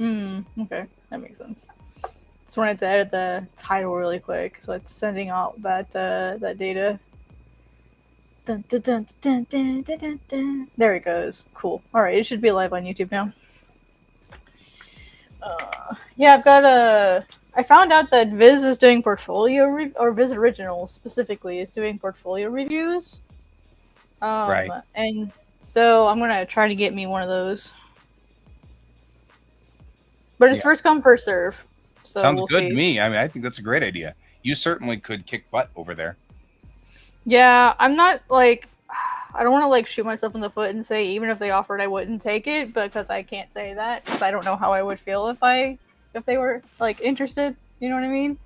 Okay, that makes sense. Just wanted to edit the title really quick, so it's sending out that data. Dun, dun, dun, dun, dun, dun, dun, dun. There it goes. Cool. All right, it should be live on YouTube now. Yeah, I've got a. I found out that Viz is doing or Viz Originals specifically is doing portfolio reviews. Right. And so I'm gonna try to get me one of those. But it's Yeah. first come first serve, so Sounds we'll good to see. me. I mean, I think that's a great idea. You certainly could kick butt over there. Yeah, I'm not like I don't want to like shoot myself in the foot and say even if they offered I wouldn't take it because I can't say that because I don't know how I would feel if they were like interested. You know what I mean?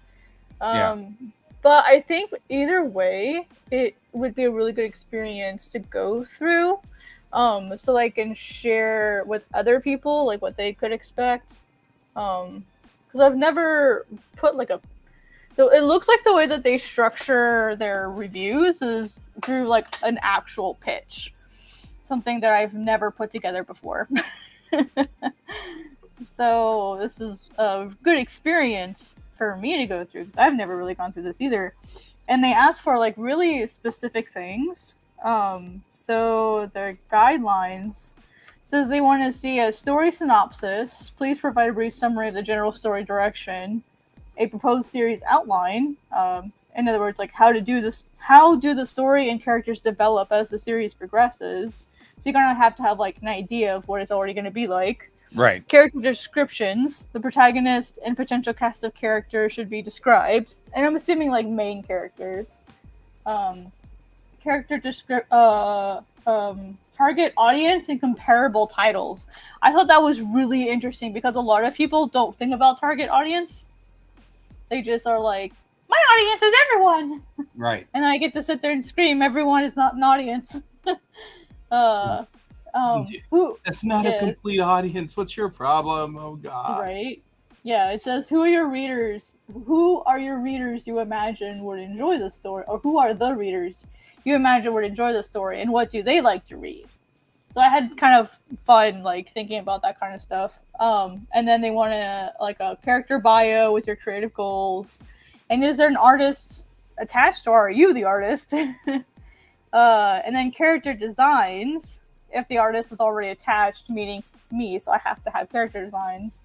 Yeah. But I think either way, it would be a really good experience to go through. So I can share with other people like what they could expect. Because I've never put like a. So it looks like the way that they structure their reviews is through like an actual pitch, something that I've never put together before. So this is a good experience for me to go through because I've never really gone through this either. And they ask for like really specific things. So their guidelines says they want to see a story synopsis. Please provide a brief summary of the general story direction, a proposed series outline. In other words, like how do the story and characters develop as the series progresses. So you're gonna have to have like an idea of what it's already gonna be like. Right. Character descriptions. The protagonist and potential cast of characters should be described, and I'm assuming like main characters. Um, character target audience and comparable titles. I thought that was really interesting because a lot of people don't think about target audience. They just are like, my audience is everyone, Right. and I get to sit there and scream, everyone is not an audience. uh, who? That's not a Yeah, complete audience. What's your problem? Oh God. right. Yeah, it says who are your readers? Who are your readers you imagine would enjoy the story, or who are the readers you imagine would enjoy the story, and what do they like to read? So I had kind of fun like thinking about that kind of stuff. And then they want like a character bio with your creative goals, and is there an artist attached, or are you the artist? And then character designs. If the artist is already attached, meaning me, so I have to have character designs.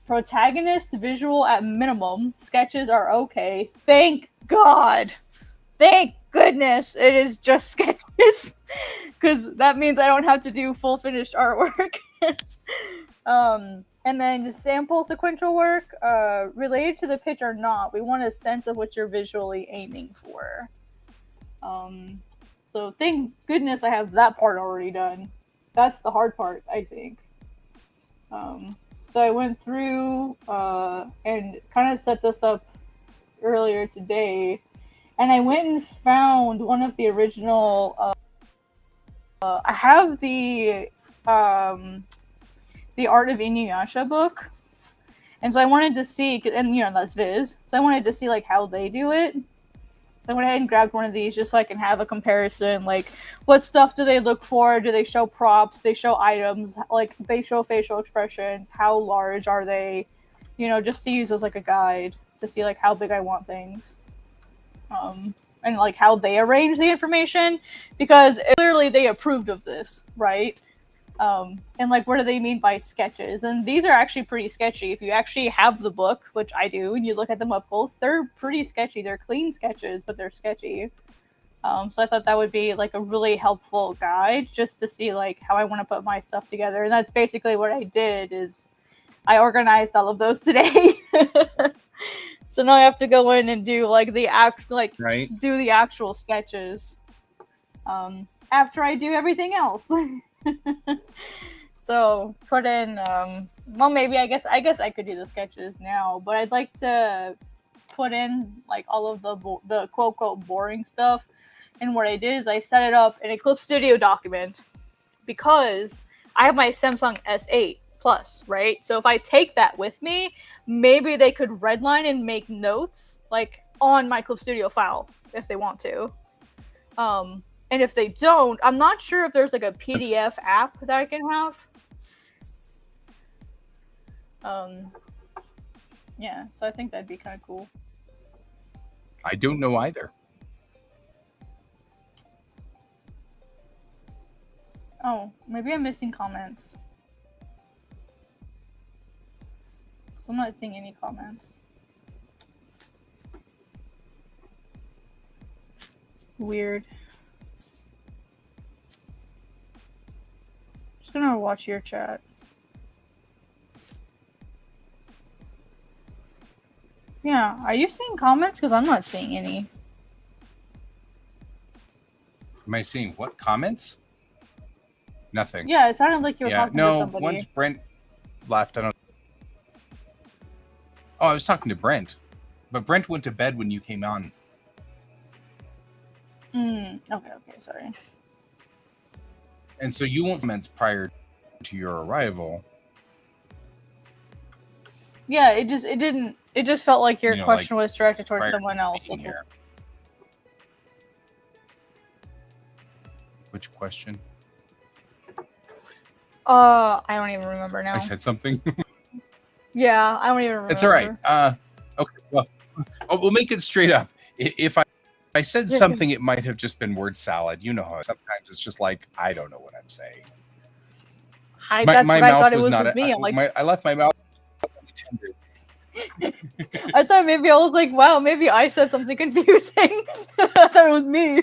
Protagonist visual at minimum. Sketches are okay. Thank God. Thank goodness it is just sketches. Because that means I don't have to do full finished artwork. And then sample sequential work, related to the pitch or not, we want a sense of what you're visually aiming for. Um, so thank goodness I have that part already done. That's the hard part, I think. So I went through and kind of set this up earlier today, and I went and found one of the original. I have the Art of Inuyasha book, and so I wanted to see, and that's Viz, so I wanted to see like how they do it. So I went ahead and grabbed one of these just so I can have a comparison. Like, what stuff do they look for? Do they show props? They show items? Like, they show facial expressions? How large are they? Just to use as like a guide to see like how big I want things. And like how they arrange the information, because clearly they approved of this, right? And like what do they mean by sketches? And these are actually pretty sketchy. If you actually have the book, which I do, and you look at them up close, they're pretty sketchy. They're clean sketches, but they're sketchy. So I thought that would be like a really helpful guide just to see like how I want to put my stuff together. And that's basically what I did. Is I organized all of those today. So now I have to go in and do like Right. do the actual sketches after I do everything else. So put in well, maybe I guess I could do the sketches now, but I'd like to put in like all of the quote quote boring stuff. And what I did is I set it up in a Clip Studio document because I have my Samsung S8 Plus, right? So if I take that with me, maybe they could redline and make notes like on my Clip Studio file if they want to. And if they don't, I'm not sure if there's like a That's PDF app that I can have. Yeah, so I think that'd be kind of cool. I don't know either. Oh, maybe I'm missing comments. So I'm not seeing any comments. Weird. Just gonna watch your chat. Yeah, are you seeing comments? Because I'm not seeing any. Am I seeing what comments? Nothing. Yeah, it sounded like you were talking to somebody. Once Brent left, I don't. Oh, I was talking to Brent, but Brent went to bed when you came on. Okay, sorry. And so you won't comment prior to your arrival. Yeah, it just felt like your question was directed towards prior someone to else. being here. Which question? I don't even remember now. I said something. Yeah, I don't even remember. It's all right. Okay, well, we'll make it straight up. If I said something, it might have just been word salad. You know how sometimes it's just like, I don't know what I'm saying. My mouth was not with me. I'm like, I left my mouth unattended. I thought maybe I was like, wow, maybe I said something confusing. I thought it was me.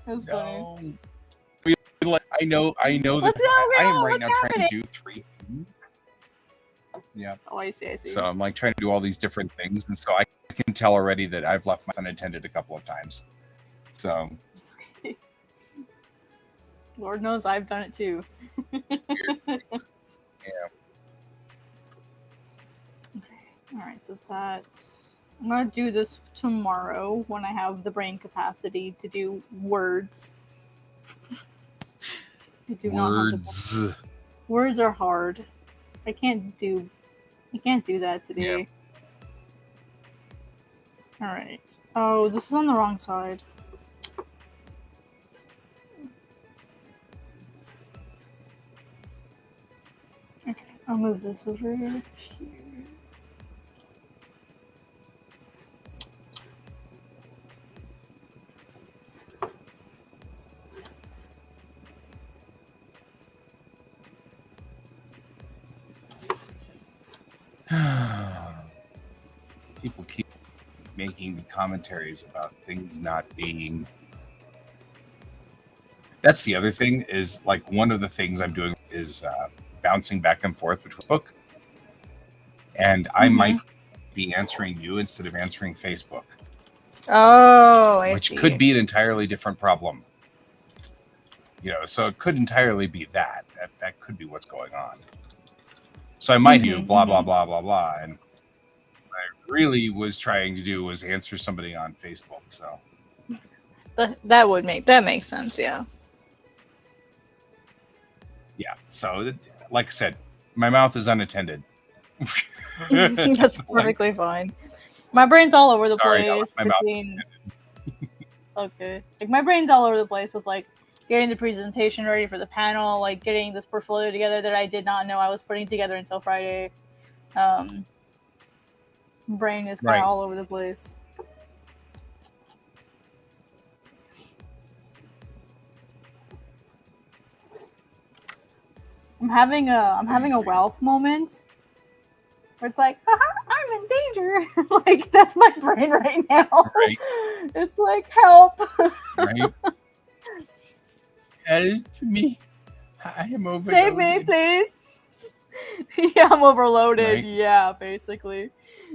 That's funny. I know that I am right now trying to do 3 things. Yeah. Oh, I see. So I'm like trying to do all these different things, and so I can tell already that I've left my unattended a couple of times. So it's okay. Lord knows I've done it too. Yeah. Okay. All right. So I'm gonna do this tomorrow when I have the brain capacity to do words. I do words. Not have words are hard. I can't do that today. Yeah. All right. Oh, this is on the wrong side. Okay, I'll move this over here. People keep making commentaries about things not being. That's the other thing is like one of the things I'm doing is bouncing back and forth between Facebook, and I might be answering you instead of answering Facebook. Oh, I see. Which could be an entirely different problem. So it could entirely be that could be what's going on. So I might do blah blah blah blah blah, and what I really was trying to do was answer somebody on Facebook. So that makes sense. Yeah. Yeah. So like I said, my mouth is unattended. That's perfectly fine. My brain's all over the place. Okay. Like my brain's all over the place with like getting the presentation ready for the panel, like getting this portfolio together that I did not know I was putting together until Friday. Brain is kind of all over the place. I'm having a wealth moment where it's like, I'm in danger. Like that's my brain right now. Right. It's like help. Right. Help me. I am overloaded. Save me, please. Yeah, I'm overloaded. Right. Yeah, basically.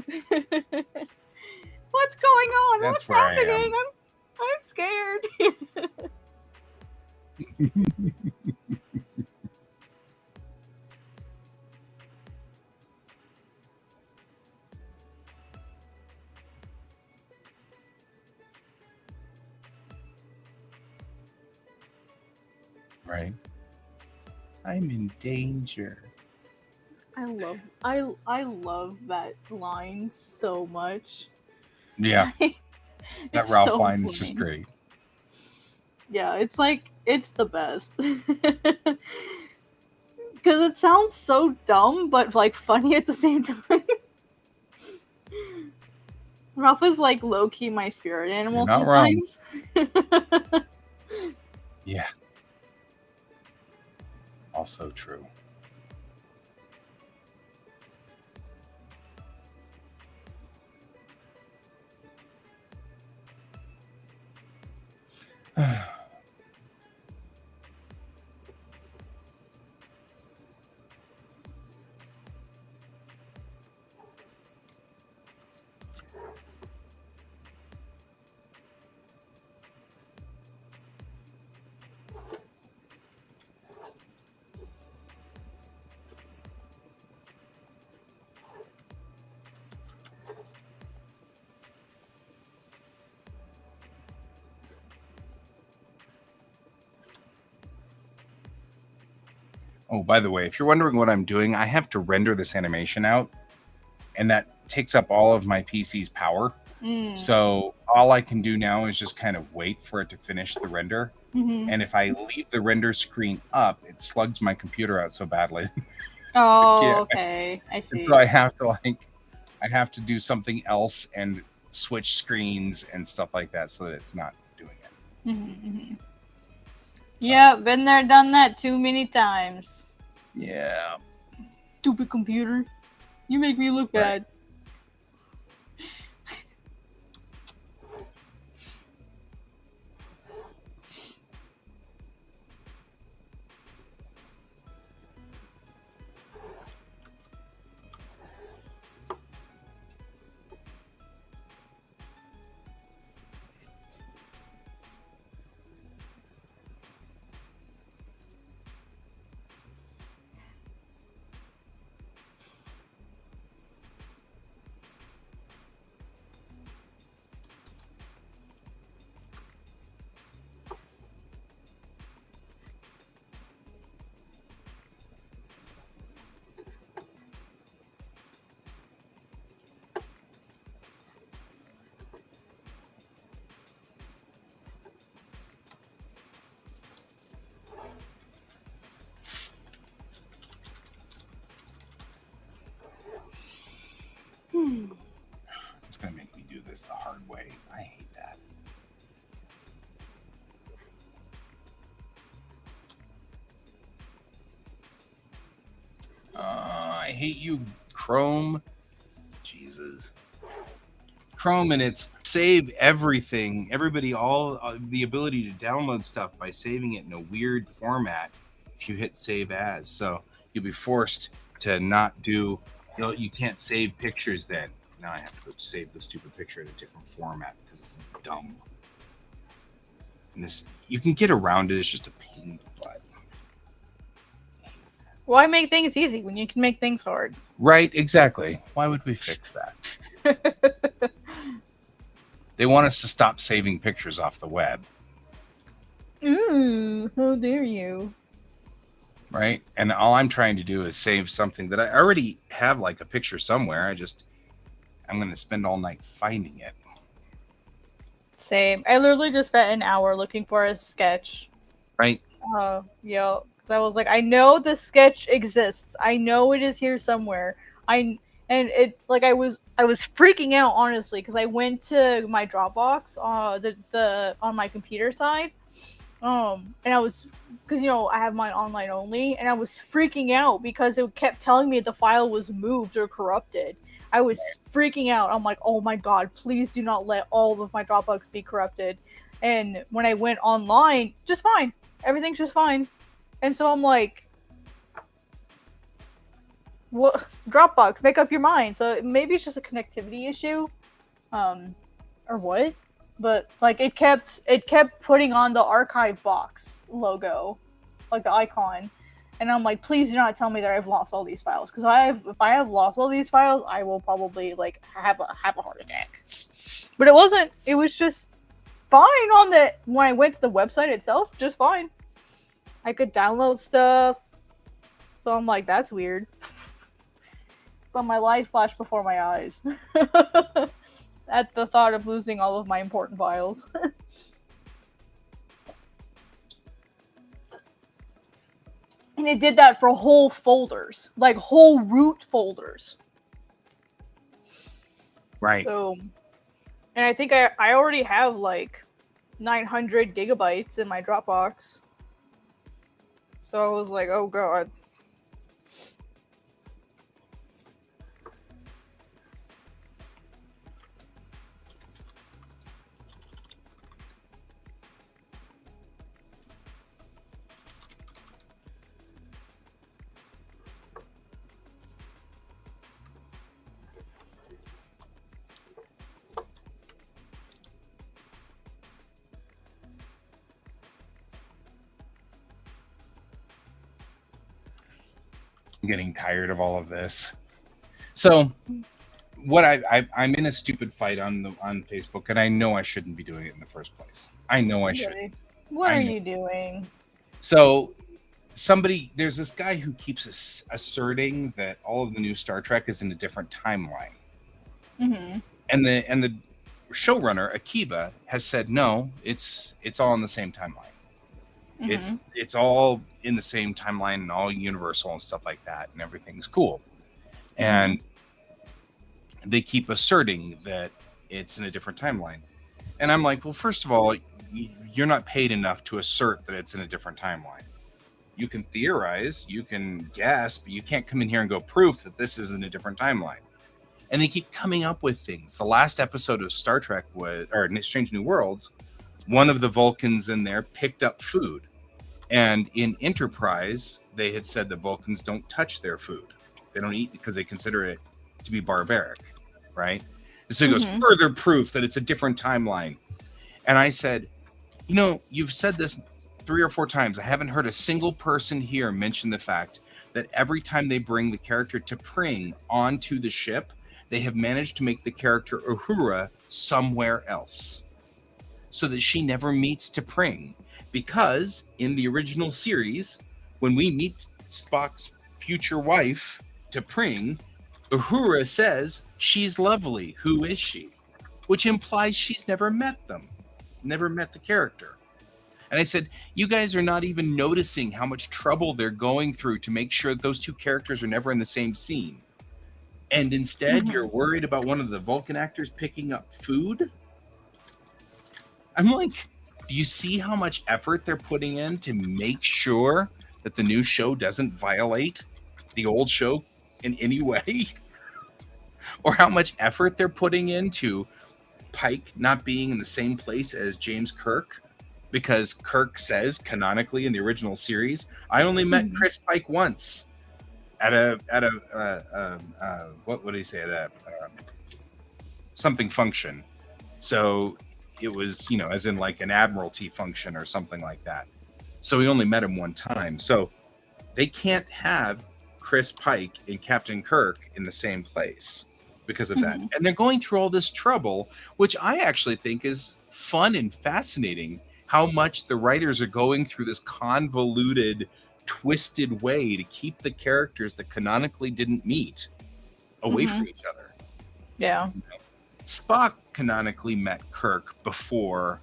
What's going on? That's What's happening? I'm scared. Right. I'm in danger. I love that line so much. Yeah. That Ralph line is just great. Yeah, it's like it's the best. Because it sounds so dumb, but like funny at the same time. Rafa's like low key my spirit animal You're not wrong. sometimes. Yeah. Also true. Oh, by the way, if you're wondering what I'm doing, I have to render this animation out, and that takes up all of my PC's power. So all I can do now is just kind of wait for it to finish the render. And if I leave the render screen up, it slugs my computer out so badly. Oh, okay. I And see. so I have to do something else and switch screens and stuff like that so that it's not doing it. Yeah, been there, done that too many times. Yeah. Stupid computer. You make me look bad. It's going to make me do this the hard way. I hate that. I hate you, Chrome. Jesus. Chrome and its save everything. Everybody, all the ability to download stuff by saving it in a weird format if you hit save as. So you'll be forced to not do, you can't save pictures then. Now I have to go save the stupid picture in a different format because it's dumb. And this, you can get around it. It's just a pain in the butt. Why make things easy when you can make things hard? Right, exactly. Why would we fix that? They want us to stop saving pictures off the web. How dare you? Right? And all I'm trying to do is save something that I already have, like a picture somewhere. I'm going to spend all night finding it. Same. I literally just spent an hour looking for a sketch. Right? Yeah. I was like, I know the sketch exists. I know it is here somewhere. I was freaking out honestly because I went to my Dropbox on my computer side, and I was because I have mine online only, and I was freaking out because it kept telling me the file was moved or corrupted. I was freaking out. I'm like, oh my god, please do not let all of my Dropbox be corrupted. And when I went online, just fine. Everything's just fine. And so I'm like, what? Dropbox, make up your mind. So maybe it's just a connectivity issue, or what? But like it kept putting on the archive box logo, like the icon, and I'm like, please do not tell me that I've lost all these files, because if I have lost all these files, I will probably like have a heart attack. But it wasn't. It was just fine when I went to the website itself, just fine. I could download stuff. So I'm like, that's weird. But my life flashed before my eyes at the thought of losing all of my important files. And it did that for whole folders, like whole root folders. Right. So, and I think I already have like 900 gigabytes in my Dropbox. So I was like, oh god. I'm getting tired of all of this. So what I'm in a stupid fight on Facebook, and I know I shouldn't be doing it in the first place. I know I should. What are you doing? So there's this guy who keeps asserting that all of the new Star Trek is in a different timeline. Mm-hmm. And the showrunner Akiva has said no, it's all in the same timeline. Mm-hmm. It's all in the same timeline and all universal and stuff like that, and everything's cool. Mm-hmm. And they keep asserting that it's in a different timeline. And I'm like, well, first of all, you're not paid enough to assert that it's in a different timeline. You can theorize, you can guess, but you can't come in here and go proof that this is in a different timeline. And they keep coming up with things. The last episode of Star Trek or Strange New Worlds, one of the Vulcans in there picked up food. And in Enterprise, they had said the Vulcans don't touch their food. They don't eat because they consider it to be barbaric, right? And so it goes further proof that it's a different timeline. And I said, you've said this 3 or 4 times. I haven't heard a single person here mention the fact that every time they bring the character T'Pring onto the ship, they have managed to make the character Uhura somewhere else so that she never meets T'Pring. Because in the original series, when we meet Spock's future wife, T'Pring, Uhura says, she's lovely. Who is she? Which implies she's never met them, never met the character. And I said, you guys are not even noticing how much trouble they're going through to make sure those two characters are never in the same scene. And instead, you're worried about one of the Vulcan actors picking up food? I'm like, do you see how much effort they're putting in to make sure that the new show doesn't violate the old show in any way? Or how much effort they're putting into Pike not being in the same place as James Kirk? Because Kirk says canonically in the original series, I only met Chris Pike once at a what would he say, at a something function. So it was, as in like an admiralty function or something like that. So he only met him one time. So they can't have Chris Pike and Captain Kirk in the same place because of that. And they're going through all this trouble, which I actually think is fun and fascinating, how much the writers are going through this convoluted, twisted way to keep the characters that canonically didn't meet away from each other. Yeah. Spock canonically met Kirk before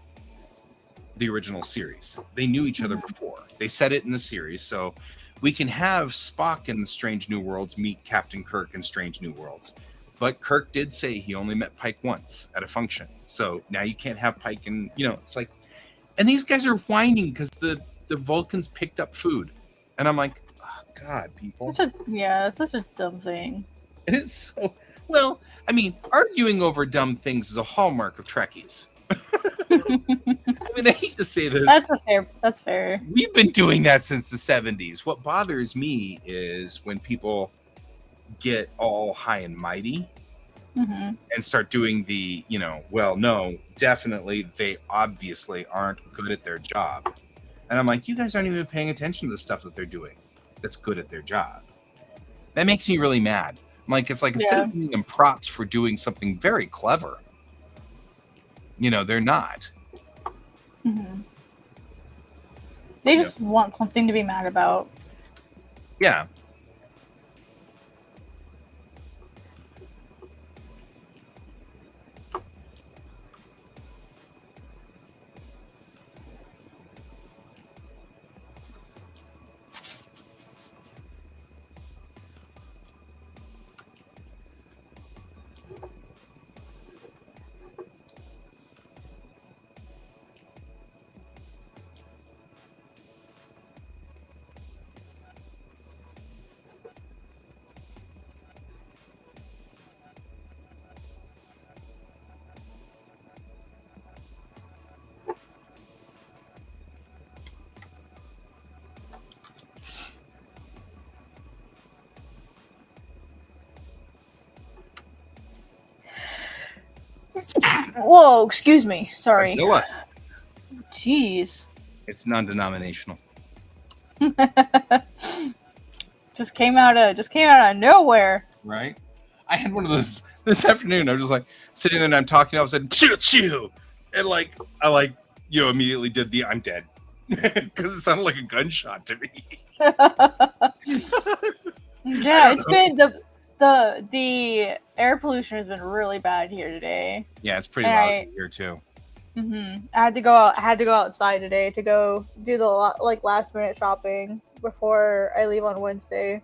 the original series. They knew each other before. They said it in the series, so we can have Spock in the Strange New Worlds meet Captain Kirk in Strange New Worlds. But Kirk did say he only met Pike once at a function. So now you can't have Pike and, it's like, and these guys are whining because the Vulcans picked up food. And I'm like, oh, God, people. It's such a dumb thing. It is so, well, I mean, arguing over dumb things is a hallmark of Trekkies. I mean, I hate to say this. That's fair. We've been doing that since the 70s. What bothers me is when people get all high and mighty and start doing the, well, no, definitely, they obviously aren't good at their job. And I'm like, you guys aren't even paying attention to the stuff that they're doing that's good at their job. That makes me really mad. I'm like, it's like, instead of giving them props for doing something very clever, they're not. They just want something to be mad about. Yeah. Whoa, excuse me. Sorry. Godzilla. Jeez. It's non-denominational. just came out of nowhere. Right? I had one of those this afternoon. I was just like sitting there and I'm talking. All of a sudden, choo choo, and I immediately did the I'm dead because it sounded like a gunshot to me. Yeah, it's been the air pollution has been really bad here today. Yeah, it's pretty lousy here too. I had to go outside today to go do the last minute shopping before I leave on Wednesday.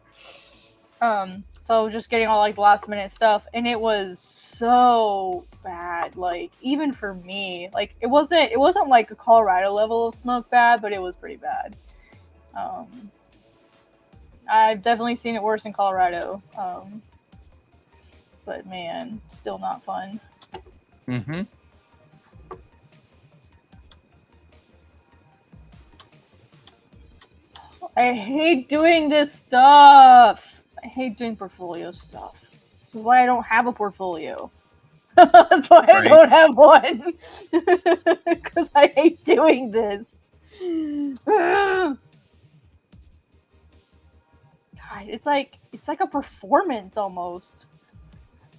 So just getting all the last minute stuff, and it was so bad. Like even for me, it wasn't like a Colorado level of smoke bad, but it was pretty bad. I've definitely seen it worse in Colorado. But man, still not fun. Mm-hmm. I hate doing this stuff. I hate doing portfolio stuff. This is why I don't have a portfolio. That's why I don't have one. Because I hate doing this. God, it's like a performance almost.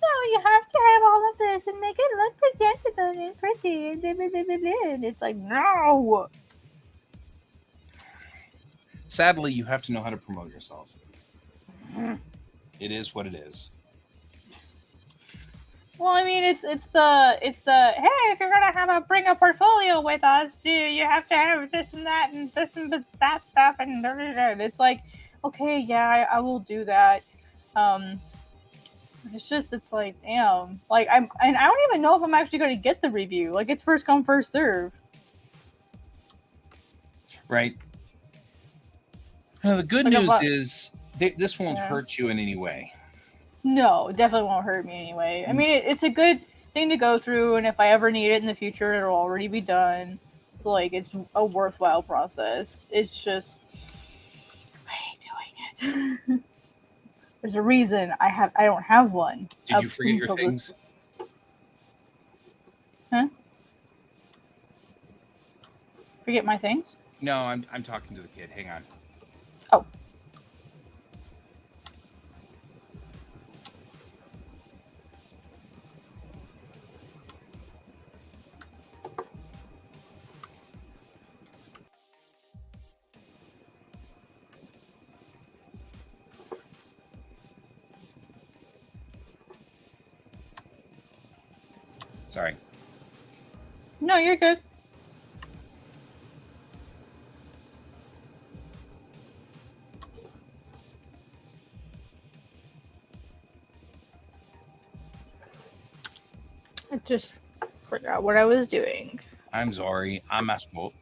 No, you have to have all of this and make it look presentable and pretty and blah, blah, blah, blah, blah. And it's like, no. Sadly, you have to know how to promote yourself. It is what it is. Well, I mean, it's the hey, if you're gonna bring a portfolio with us, you have to have this and that and this and that stuff and it's like, okay, yeah, I will do that. It's like, damn, I don't even know if I'm actually going to get the review. It's first come first serve. Right. Now, the good news is this won't hurt you in any way. No, it definitely won't hurt me anyway. I mean, it's a good thing to go through, and if I ever need it in the future, it'll already be done. So, it's a worthwhile process. It's just, I hate doing it. There's a reason I don't have one. Did you forget your things? Huh? Forget my things? No, I'm talking to the kid. Hang on. Oh. Sorry. No, you're good. I just forgot what I was doing. I'm sorry. I'm Asmo.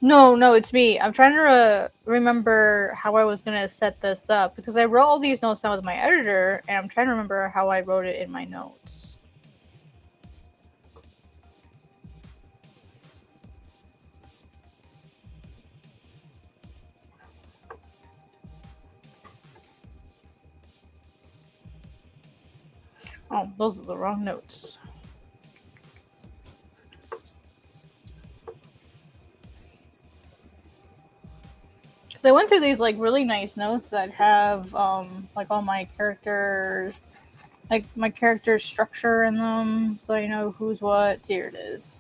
No, it's me. I'm trying to remember how I was going to set this up because I wrote all these notes down with my editor, and I'm trying to remember how I wrote it in my notes. Oh, those are the wrong notes. Because I went through these really nice notes that have all my characters, my character structure in them, so I know who's what. Here it is.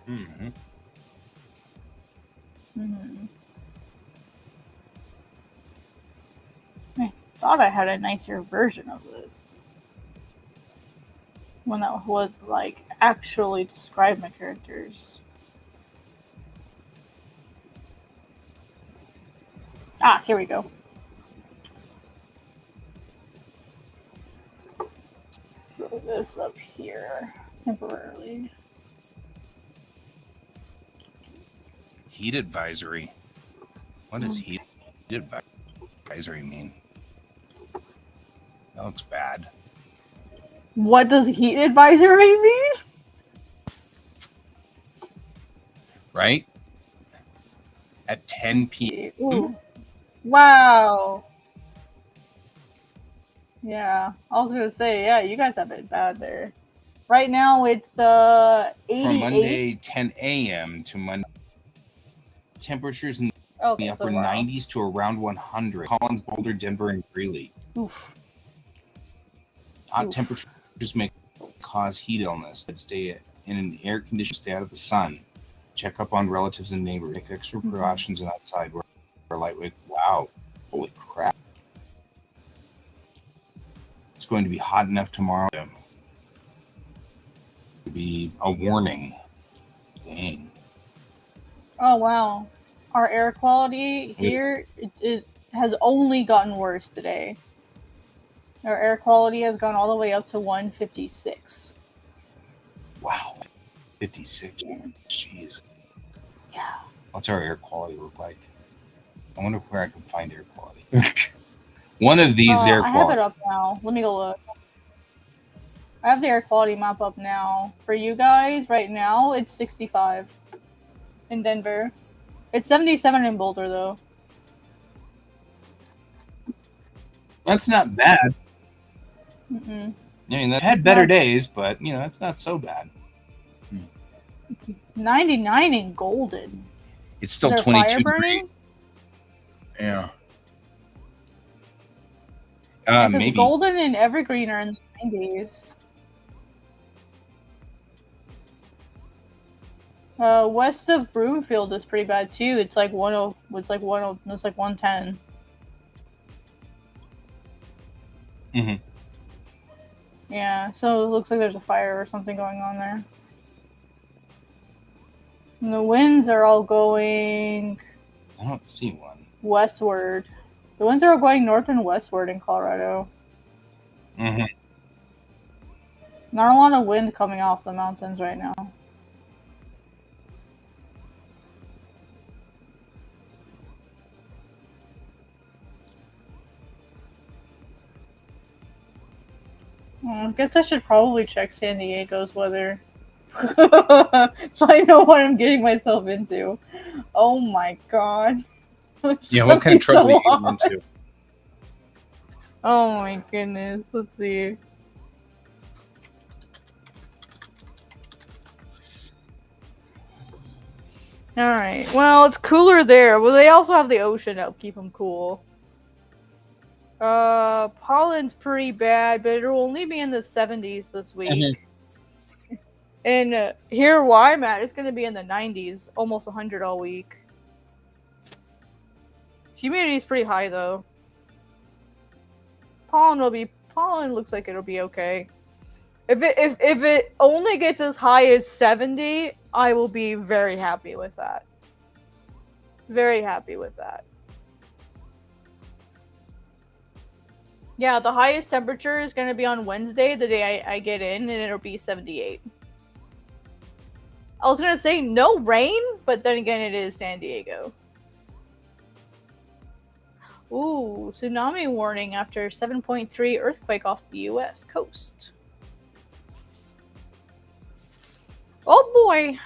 Mm-hmm. Mm-hmm. I thought I had a nicer version of this. One that would actually describe my characters. Ah, here we go. Throw this up here temporarily. Heat advisory. What does heat advisory mean? That looks bad. What does heat advisory mean? Right? At 10 p.m. Ooh. Wow. Yeah, I was gonna say, yeah, you guys have it bad there. Right now it's From 88. Monday 10 a.m. to Monday, temperatures in the Okay, upper so wow. 90s to around 100. Collins, Boulder, Denver, and Greeley. Oof. Hot Oof. temperatures may cause heat illness. Stay in an air conditioned, stay out of the sun. Check up on relatives and neighbors. Take extra precautions outside. Wear lightweight. Wow. Holy crap. It's going to be hot enough tomorrow to be a warning. Dang. Oh wow. Our air quality here it has only gotten worse today. Our air quality has gone all the way up to 156. Wow. 56. Yeah. Jeez. Yeah. What's our air quality look like? I wonder where I can find air quality. One of these air I have it up now. Let me go look. I have the air quality map up now. For you guys, right now, it's 65 in Denver. It's 77 in Boulder, though. That's not bad. Mm-mm. I mean, I've had better days, but, that's not so bad. It's 99 in Golden. It's still Is there 22 fire burning? Yeah. Because maybe. Golden and Evergreen are in the 90s. West of Broomfield is pretty bad too. It's like 10. It's like 10. It's like 110. Mm-hmm. Yeah, so it looks like there's a fire or something going on there. And the winds are all going. I don't see one. Westward. The winds are all going north and westward in Colorado. Mm-hmm. Not a lot of wind coming off the mountains right now. I guess I should probably check San Diego's weather. So I know what I'm getting myself into. Oh my god. Yeah, what kind of trouble are you getting into? Oh my goodness. Let's see. Alright. Well, it's cooler there. Well, they also have the ocean to help keep them cool. Pollen's pretty bad, but it'll only be in the 70s this week. Mm-hmm. And here where I'm at, it's going to be in the 90s, almost 100 all week. Humidity's pretty high though. Pollen looks like it'll be okay. If it only gets as high as 70, I will be very happy with that. Very happy with that. Yeah, the highest temperature is going to be on Wednesday, the day I get in, and it'll be 78. I was going to say no rain, but then again, it is San Diego. Ooh, tsunami warning after 7.3 earthquake off the U.S. coast. Oh boy!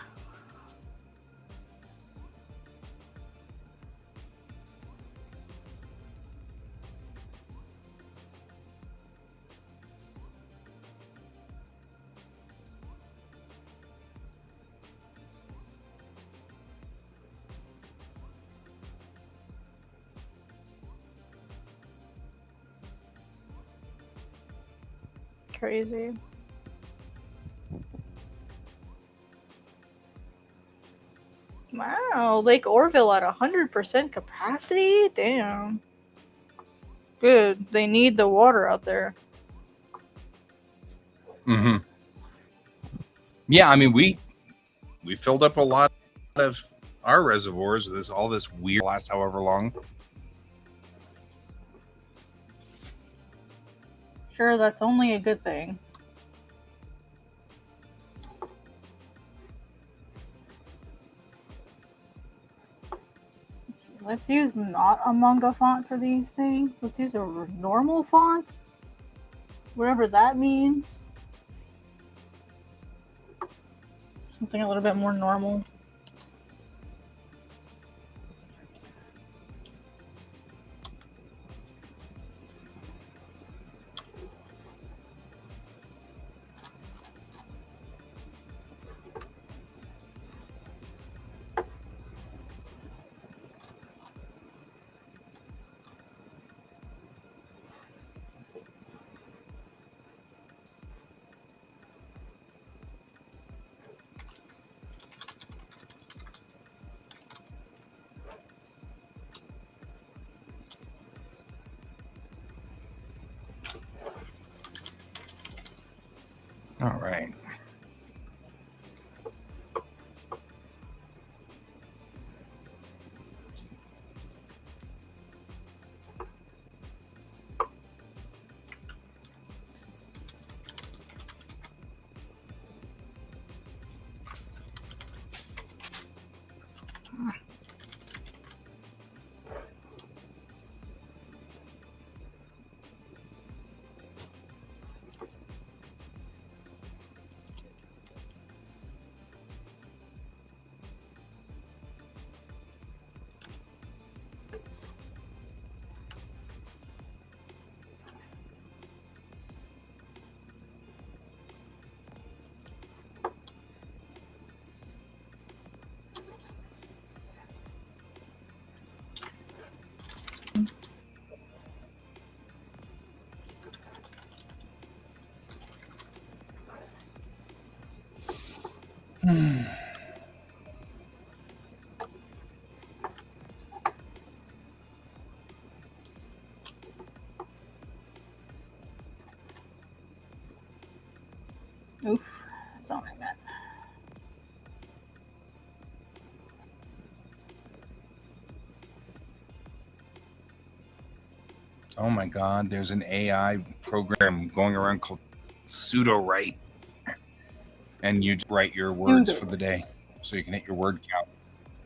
Crazy. Wow, Lake Orville at 100% capacity? Damn. Good. They need the water out there. Mm-hmm. Yeah, I mean, we filled up a lot of our reservoirs with all this weird last however long. Sure, that's only a good thing. Let's use not a manga font for these things. Let's use a normal font. Whatever that means. Something a little bit more normal. All right. Oof, that's not what I meant. Oh my God, there's an AI program going around called Pseudo Write. And you just write your words for the day so you can hit your word count.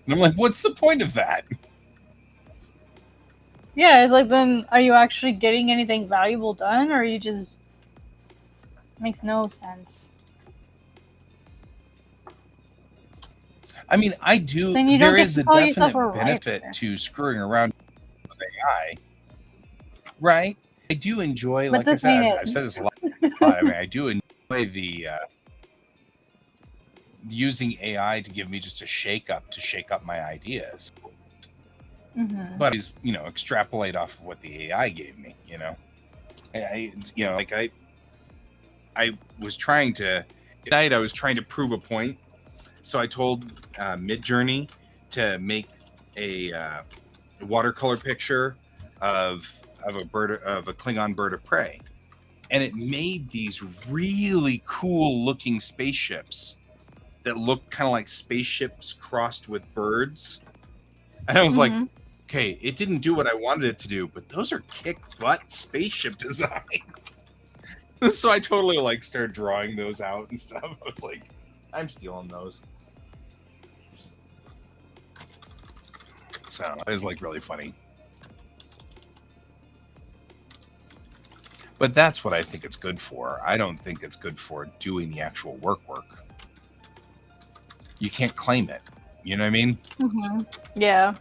And I'm like, what's the point of that? Yeah, it's like, then are you actually getting anything valuable done, or are you just... Makes no sense. I mean, I do. Then you There don't get is to a call yourself definite a benefit writer. to screwing around with AI, right? I do enjoy, But like I this ain't said, it. I've said this a lot. I mean, I do enjoy the using AI to give me just a shake up my ideas. Mm-hmm. But is extrapolate off of what the AI gave me. I was trying to tonight. I was trying to prove a point. So I told Midjourney to make a watercolor picture of a Klingon bird of prey, and it made these really cool looking spaceships that look kind of like spaceships crossed with birds. And I was like, okay, it didn't do what I wanted it to do, but those are kick butt spaceship designs. So I totally started drawing those out and stuff. I was like, I'm stealing those. So it was really funny. But that's what I think it's good for. I don't think it's good for doing the actual work. You can't claim it. You know what I mean? Mm-hmm. Yeah.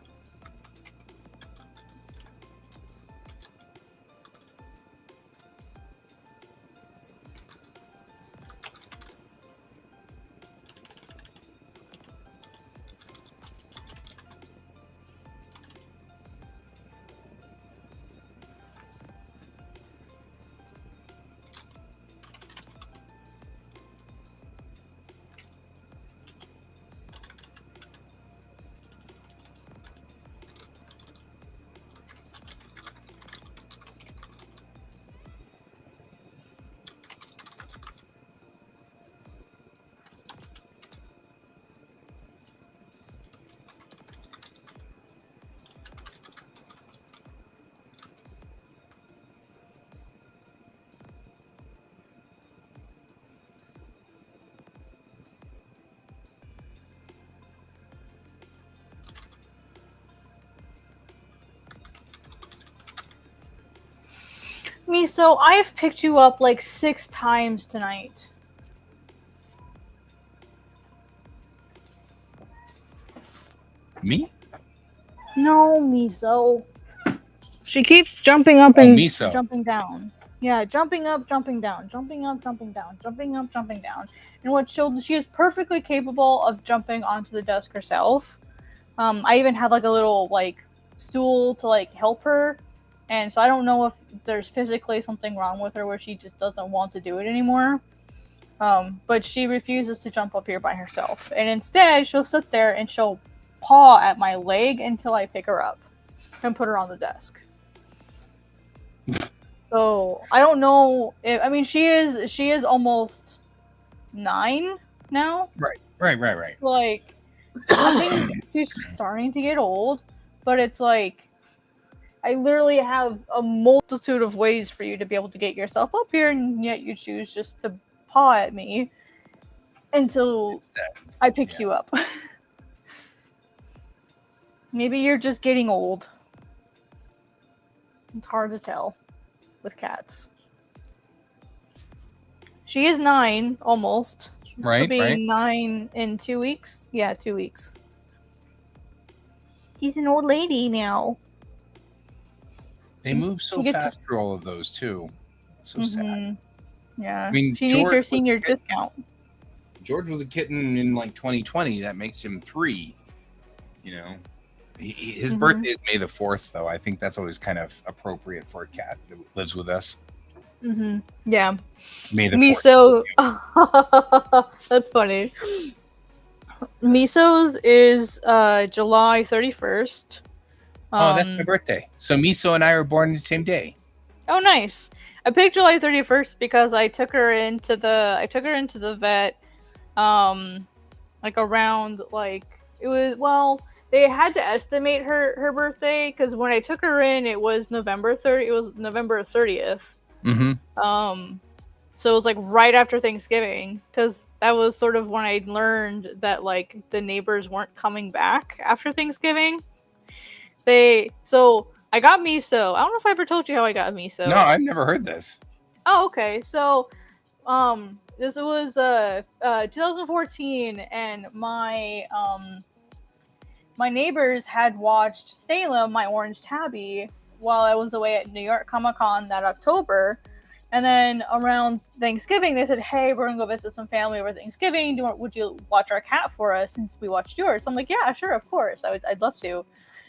Miso, I've picked you up 6 times tonight. Me? No, Miso. She keeps jumping up and Miso. jumping down. Yeah, jumping up, jumping down, jumping up, jumping down, jumping up, jumping down. And what she is perfectly capable of jumping onto the desk herself. I even have a little stool to help her, and so I don't know if there's physically something wrong with her where she just doesn't want to do it anymore. But she refuses to jump up here by herself, and instead she'll sit there and she'll paw at my leg until I pick her up and put her on the desk. So I don't know. She is almost 9 now. Right. Like, I think she's starting to get old, but it's like, I literally have a multitude of ways for you to be able to get yourself up here, and yet you choose just to paw at me until I pick you up. Maybe you're just getting old. It's hard to tell with cats. She is 9, almost. Right, She'll be right. 9 in 2 weeks. Yeah, 2 weeks. He's an old lady now. They move so fast through all of those too. It's so sad. Yeah. I mean, she needs her senior discount. George was a kitten in like 2020. That makes him 3. You know, his birthday is May the 4th, though. I think that's always kind of appropriate for a cat that lives with us. Yeah. May the Miso. 4th. That's funny. Miso's is July 31st. Oh, that's my birthday. So Miso and I were born the same day. Oh, nice. I picked July 31st because I took her into the vet, like around, like, it was, well, they had to estimate her birthday because when I took her in, it was November 30th. So it was like right after Thanksgiving, because that was sort of when I learned that like the neighbors weren't coming back after Thanksgiving. So I got Miso. I don't know if I ever told you how I got Miso. No, I've never heard this. Oh, okay. So, this was 2014, and my neighbors had watched Salem, my orange tabby, while I was away at New York Comic-Con that October. And then around Thanksgiving, they said, "Hey, we're gonna go visit some family over Thanksgiving. Would you watch our cat for us since we watched yours?" So I'm like, "Yeah, sure, of course. I'd love to."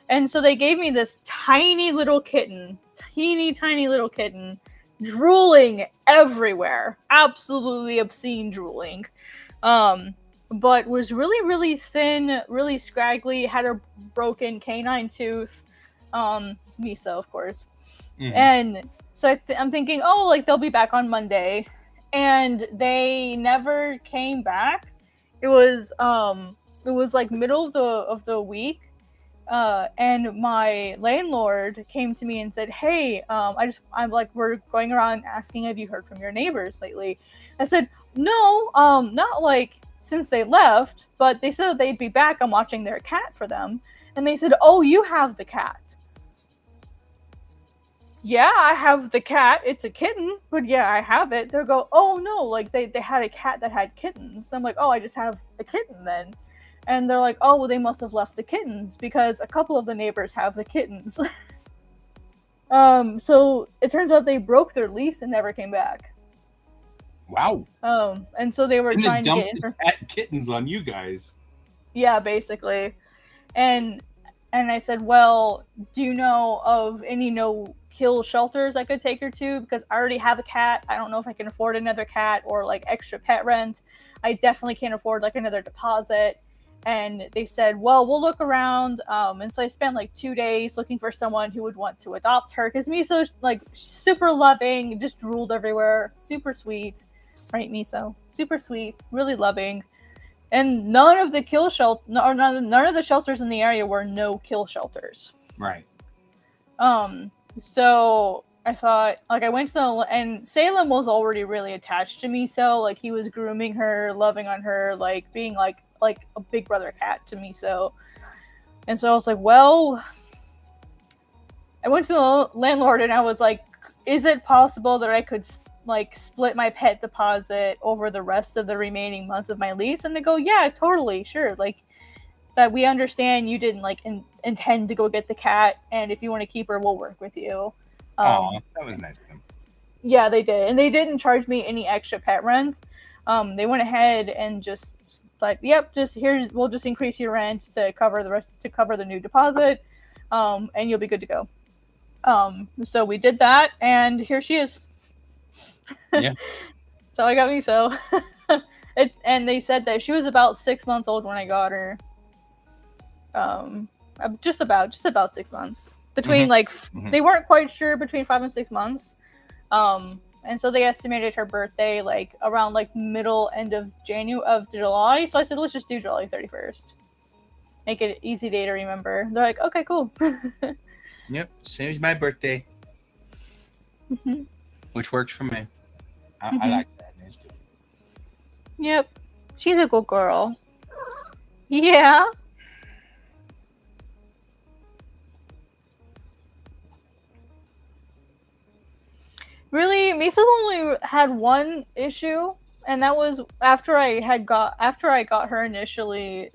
And so they gave me this tiny little kitten, tiny little kitten, drooling everywhere, absolutely obscene drooling, but was really, really thin, really scraggly, had a broken canine tooth, Miso, of course, and so I'm thinking, oh, like they'll be back on Monday, and they never came back. It was like middle of the week. And my landlord came to me and said, "Hey, I'm like, we're going around asking, have you heard from your neighbors lately?" I said, "No, not like since they left, but they said that they'd be back. I'm watching their cat for them." And they said, "Oh, you have the cat." "Yeah, I have the cat. It's a kitten, but yeah, I have it." They'll go, "Oh no, like they had a cat that had kittens." I'm like, "Oh, I just have a kitten then." And they're like, "Oh, well, they must have left the kittens because a couple of the neighbors have the kittens." So it turns out they broke their lease and never came back. Wow. And so they were trying to get kittens on you guys. Yeah, basically. And I said, "Well, do you know of any no-kill shelters I could take her to? Because I already have a cat. I don't know if I can afford another cat or like extra pet rent. I definitely can't afford like another deposit." And they said, "Well, we'll look around." And so I spent like 2 days looking for someone who would want to adopt her, because Miso's like super loving, just drooled everywhere, super sweet, right, Miso? Super sweet, really loving. And none of the none of the shelters in the area were no-kill shelters. Right. So I thought, like, I went to and Salem was already really attached to Miso. Like, he was grooming her, loving on her, like being like a big brother cat to Miso. And so I was like, well, I went to the landlord and I was like, "Is it possible that I could like split my pet deposit over the rest of the remaining months of my lease?" And they go, "Yeah, totally, sure. Like, that we understand you didn't like intend to go get the cat, and if you want to keep her, we'll work with you." Oh, that was nice of them. Yeah, they did, and they didn't charge me any extra pet rent. They went ahead and just like, "Yep, we'll just increase your rent to cover the new deposit, and you'll be good to go." So we did that, and here she is. Yeah. So I got Miso. And they said that she was about 6 months old when I got her. Just about 6 months. Between they weren't quite sure between 5 and 6 months. and so they estimated her birthday like around like middle end of July. So I said, let's just do July 31st. Make it an easy day to remember. They're like, okay, cool. Yep, same as my birthday, Mm-hmm. which works for me. I Mm-hmm. like that. It's good. Yep, she's a good girl. Yeah. Really, Misa's only had one issue, and that was after I got her initially.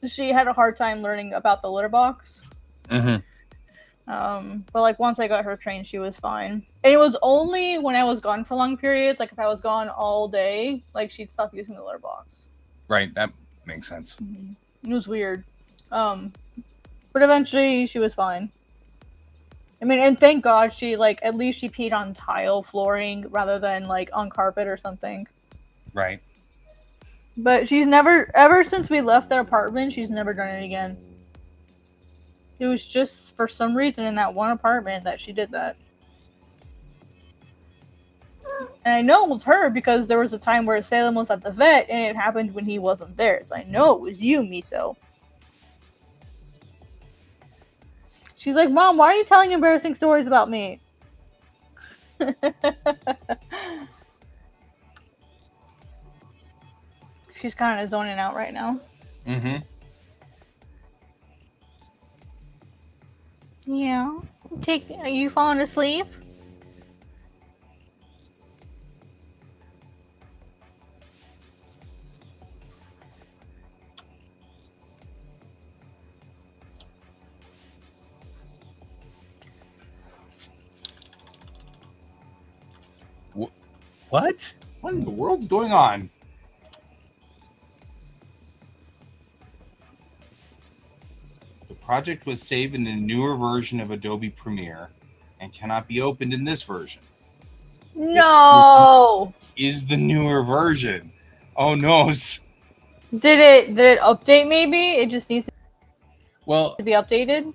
She had a hard time learning about the litter box. Mm-hmm. But like once I got her trained, she was fine. And it was only when I was gone for long periods, like if I was gone all day, like she'd stop using the litter box. Right, that makes sense. It was weird. But eventually she was fine. I mean, and thank God she like at least she peed on tile flooring rather than like on carpet or something. Right. But she's never, ever since we left their apartment, she's never done it again. It was just for some reason in that one apartment that she did that. And I know it was her because there was a time where Salem was at the vet and it happened when he wasn't there. So I know it was you, Miso. She's like, Mom, why are you telling embarrassing stories about me? She's kind of zoning out right now. Mm-hmm. Yeah. Are you falling asleep? What? What in the world's going on? The project was saved in a newer version of Adobe Premiere and cannot be opened in this version. No. Is the newer version? Oh no. Did it update? Maybe it just needs to be updated.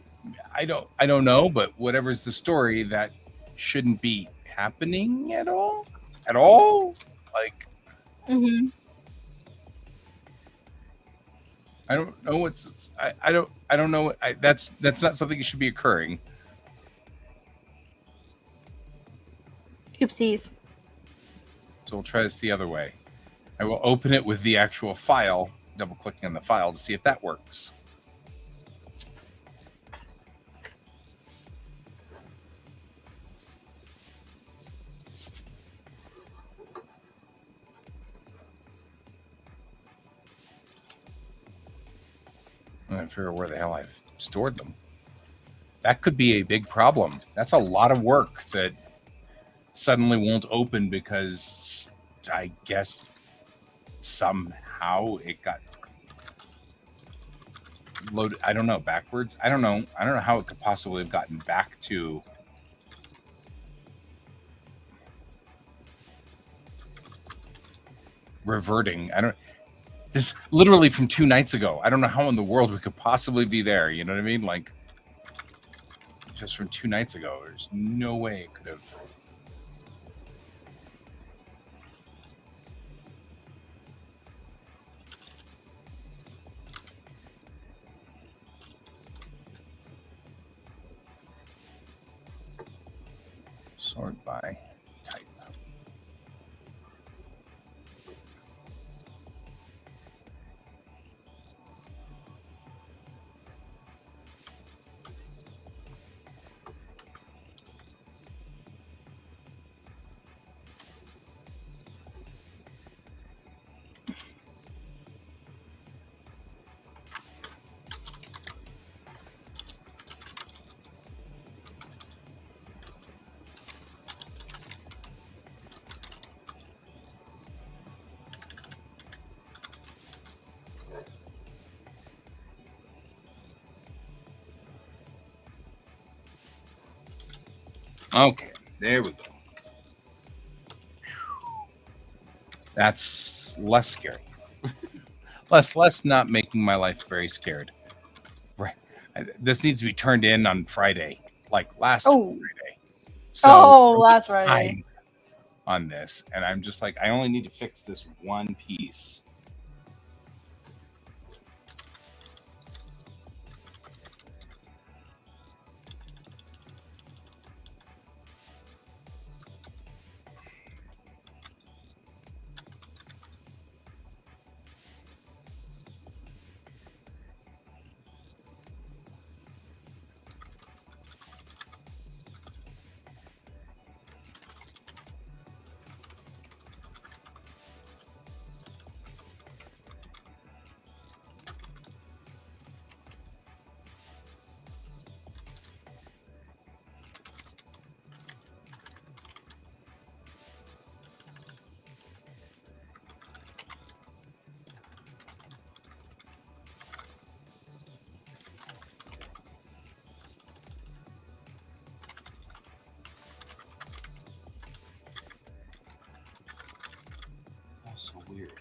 I don't know, but whatever's the story, that shouldn't be happening at all. At all? Like, Mm-hmm. I don't know what's. I don't know. That's not something that should be occurring. Oopsies. So we'll try this the other way. I will open it with the actual file, double clicking on the file to see if that works. I'm trying to figure out where the hell I've stored them. That could be a big problem. That's a lot of work that suddenly won't open because I guess somehow it got loaded. I don't know, backwards. I don't know how it could possibly have gotten back to reverting. This literally from 2 nights ago. I don't know how in the world we could possibly be there. You know what I mean? Like, just from 2 nights ago, there's no way it could have. Sort by type. Okay, there we go. That's less scary. less not making my life very scared. Right. This needs to be turned in on Friday, like last Friday. So Oh, that's right. behind on this, and I'm just like, I only need to fix this one piece. That's so weird.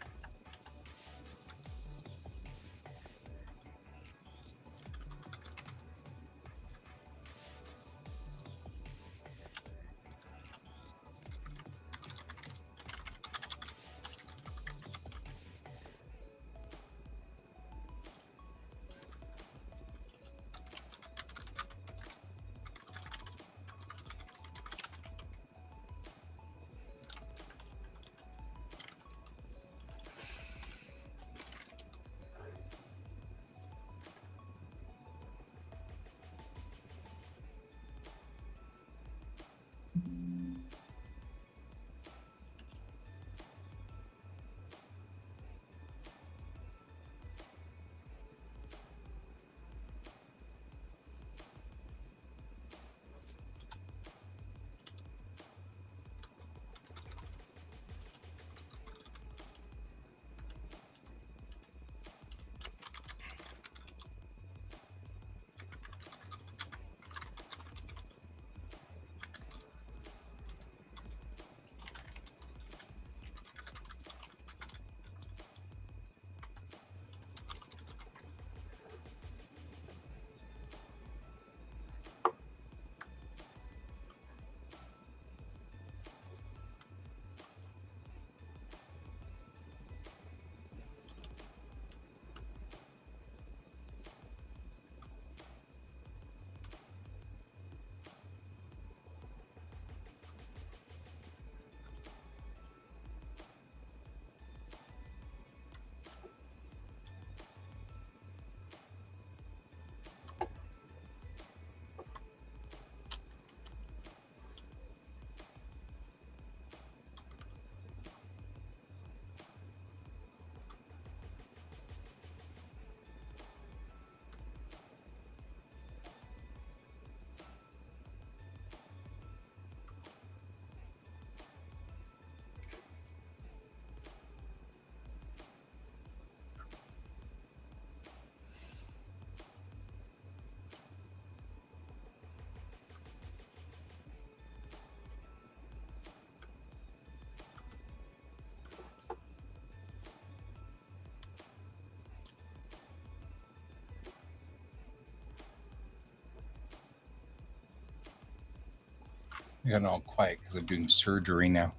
I got all quiet because I'm doing surgery now.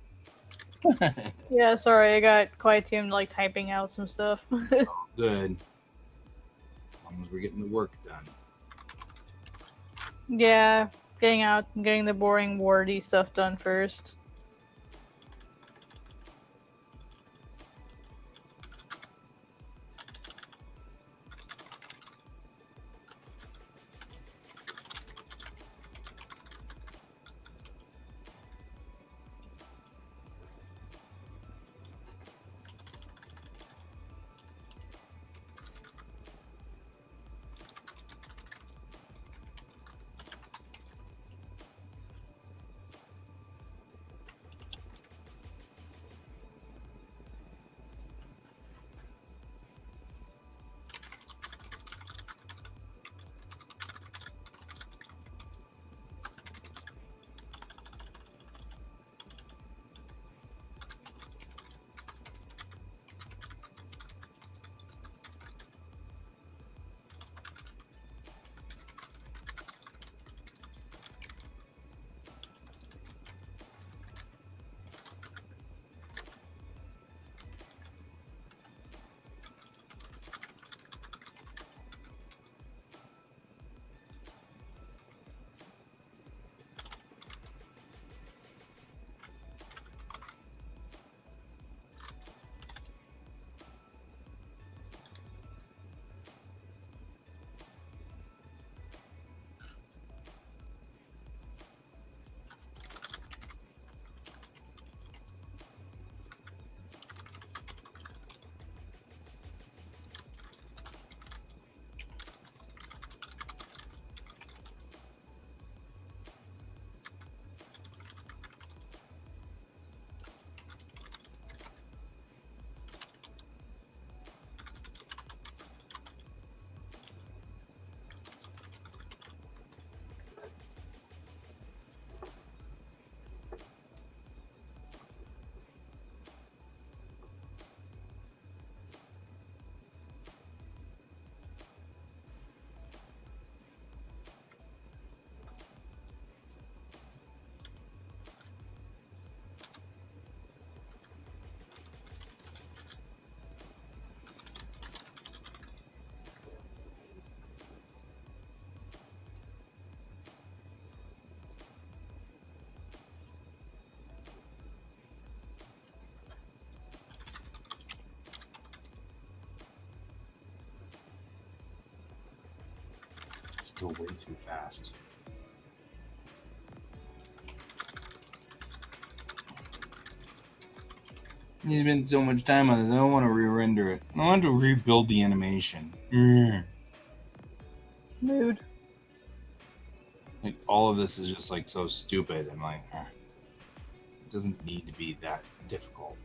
Yeah, sorry, I got quiet too. I'm like typing out some stuff. Good. As long as we're getting the work done. Yeah, getting the boring wardy stuff done first. still way too fast. You spent so much time on this. I don't want to re-render it. I want to rebuild the animation. Mood. Like all of this is just like so stupid and like it doesn't need to be that difficult.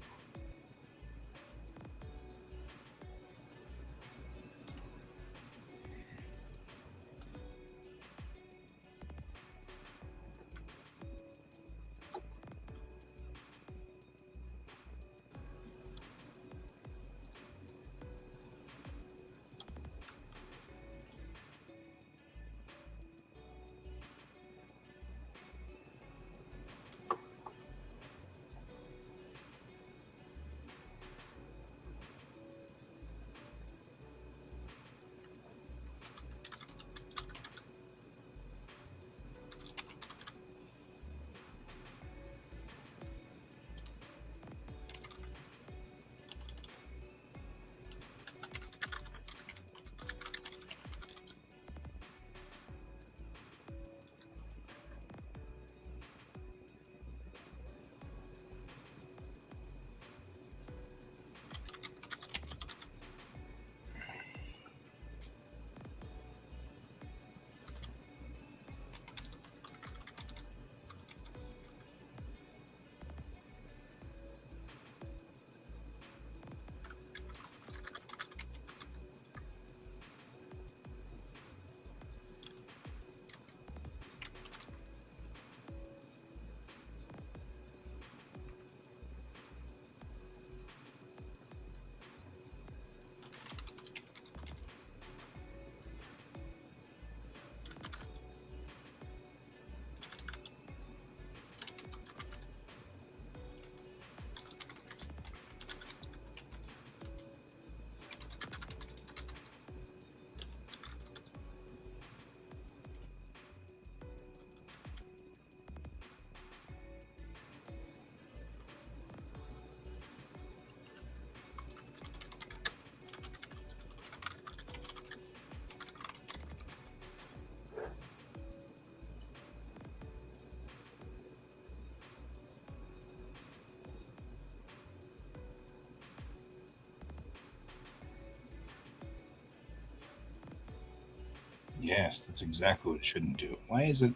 Yes, that's exactly what it shouldn't do. Why is it?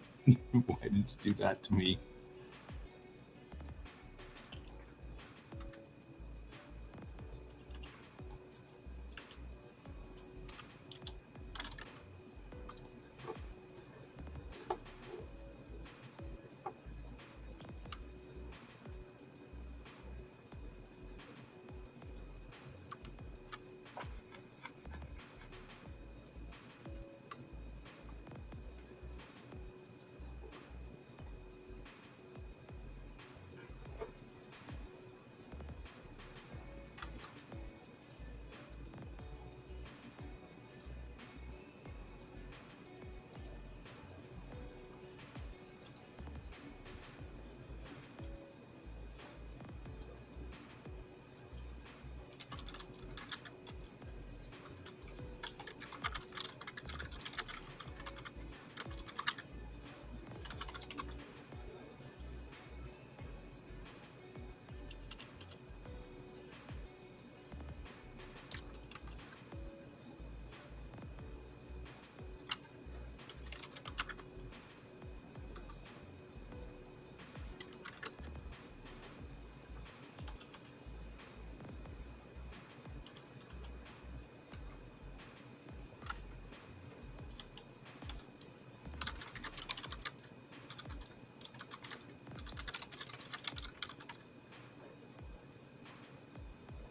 Why did you do that to me?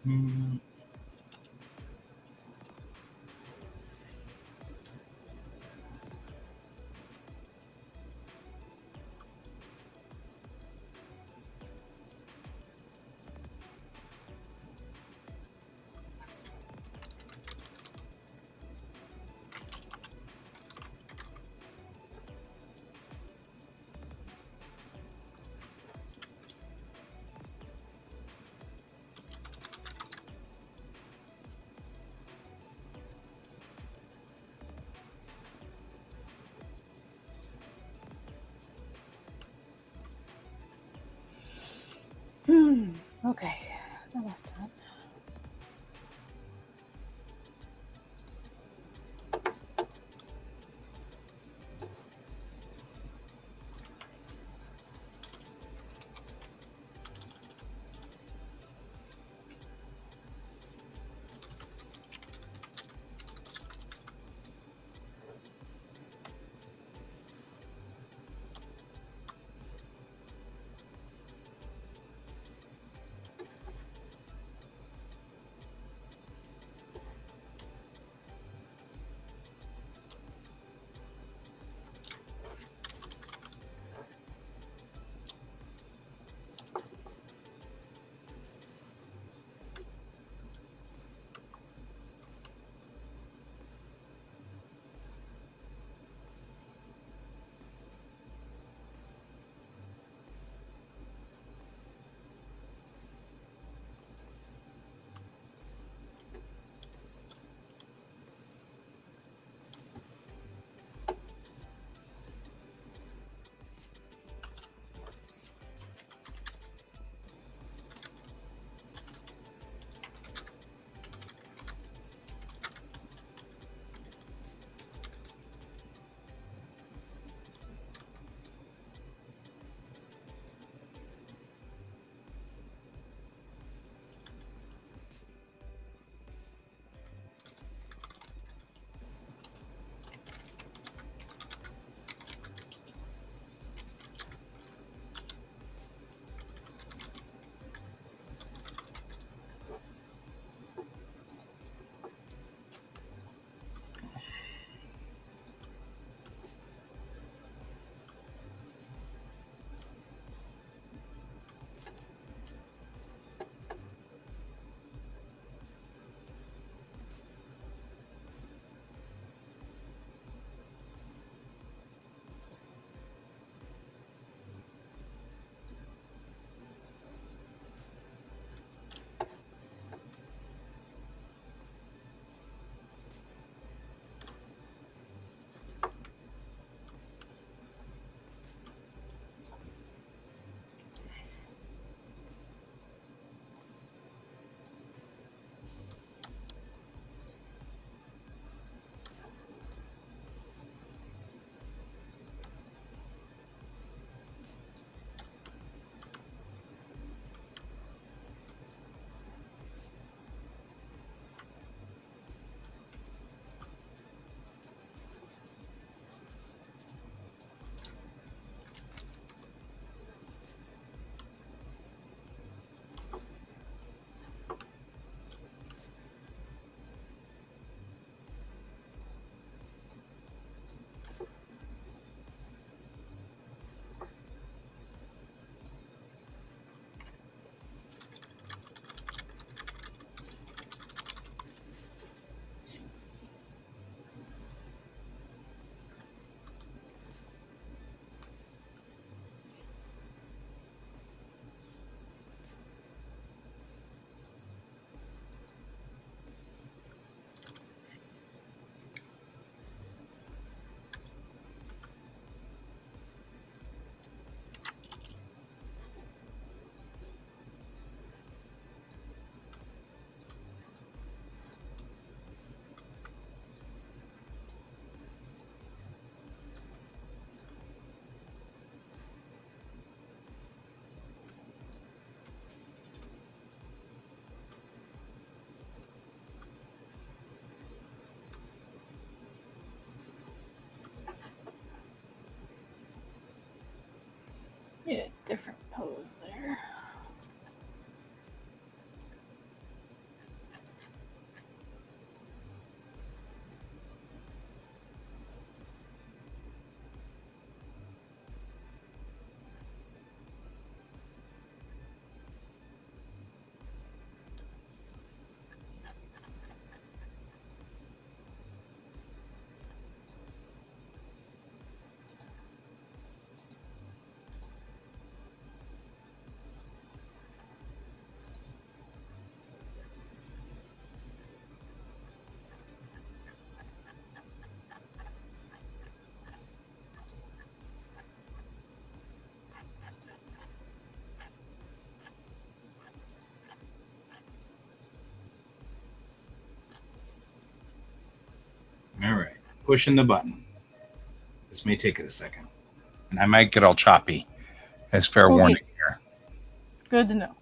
Mm. different pose there. All right, pushing the button. This may take it a second, and I might get all choppy, as fair Okay. warning here. Good to know.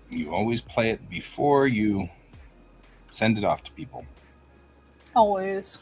You always play it before you send it off to people. Always.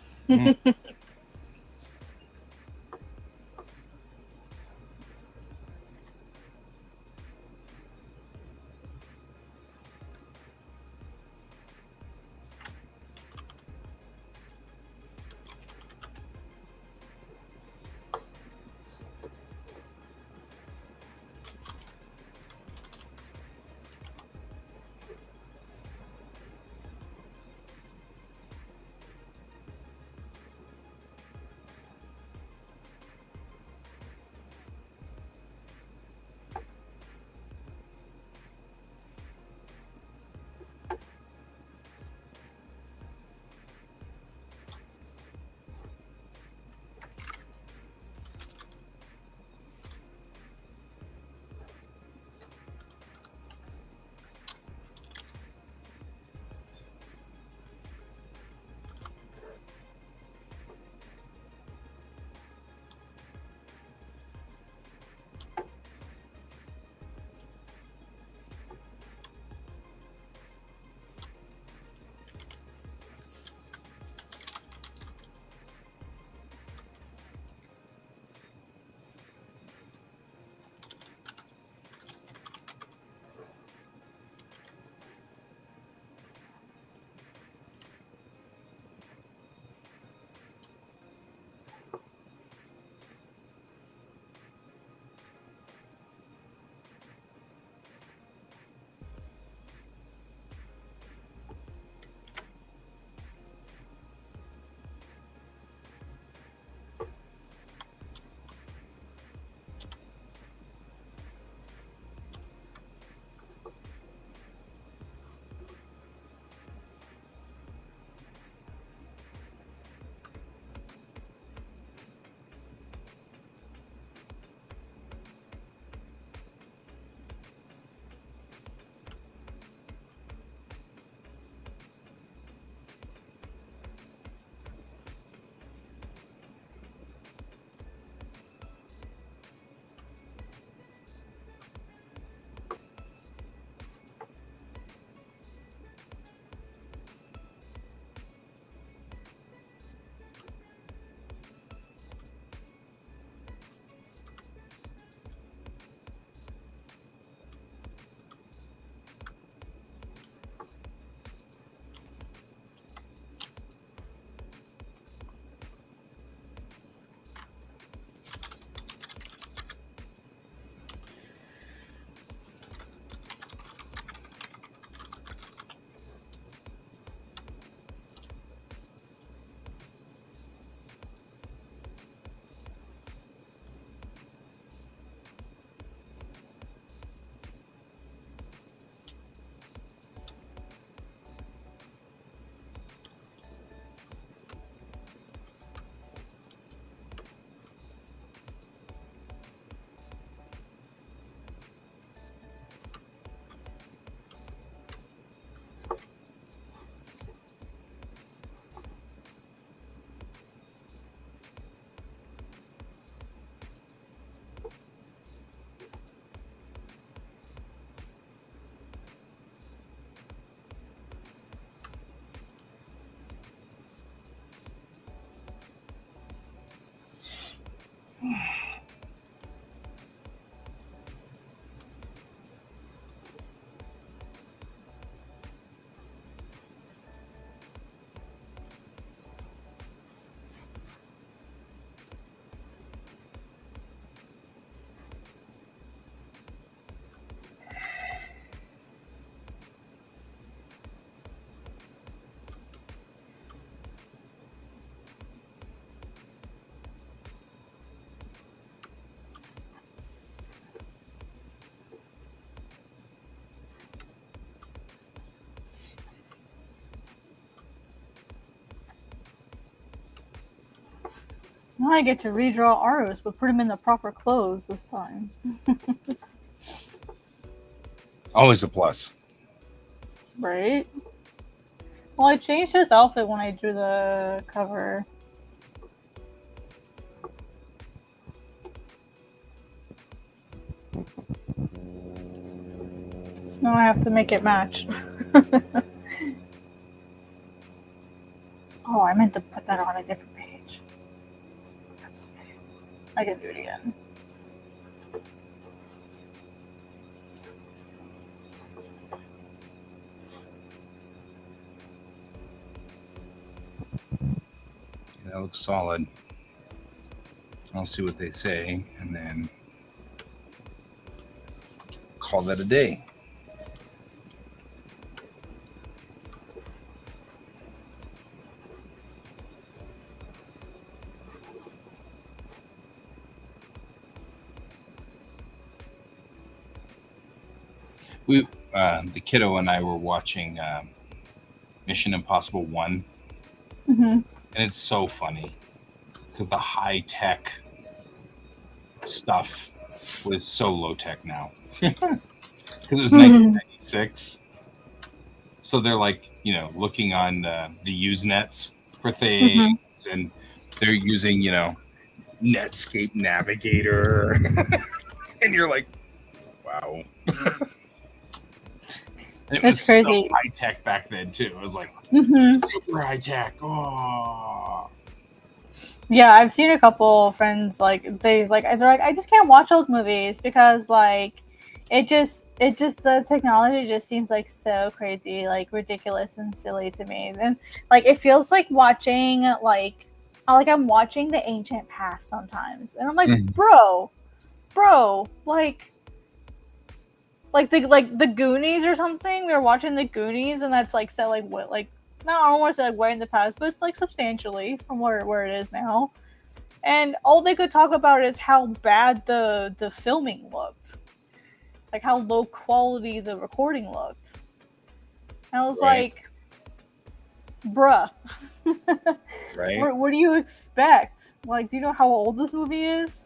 Now I get to redraw Aros, but put him in the proper clothes this time. Always a plus. Right? Well, I changed his outfit when I drew the cover. So now I have to make it match. Oh, I meant to put that on a different page. That's okay. I can do it again. That looks solid. I'll see what they say and then call that a day. The kiddo and I were watching Mission Impossible 1. Mm-hmm. And it's so funny because the high tech stuff was so low tech now. Because it was 1996. So they're like, looking on the Usenets for things, and they're using, Netscape Navigator. And you're like, wow. And it was crazy. so high tech back then too. It was like super high tech. Oh. Yeah, I've seen a couple friends they're like I just can't watch old movies because it just the technology just seems like so crazy, like ridiculous and silly to me. And like it feels like watching like I'm watching the ancient past sometimes, and I'm like, bro, like the Goonies or something. We were watching the Goonies, and that's like set like what like no, I don't want to say like way in the past, but like substantially from where it is now. And all they could talk about is how bad the filming looked, like how low quality the recording looked. And I was like, bruh, right? what do you expect? Like, do you know how old this movie is?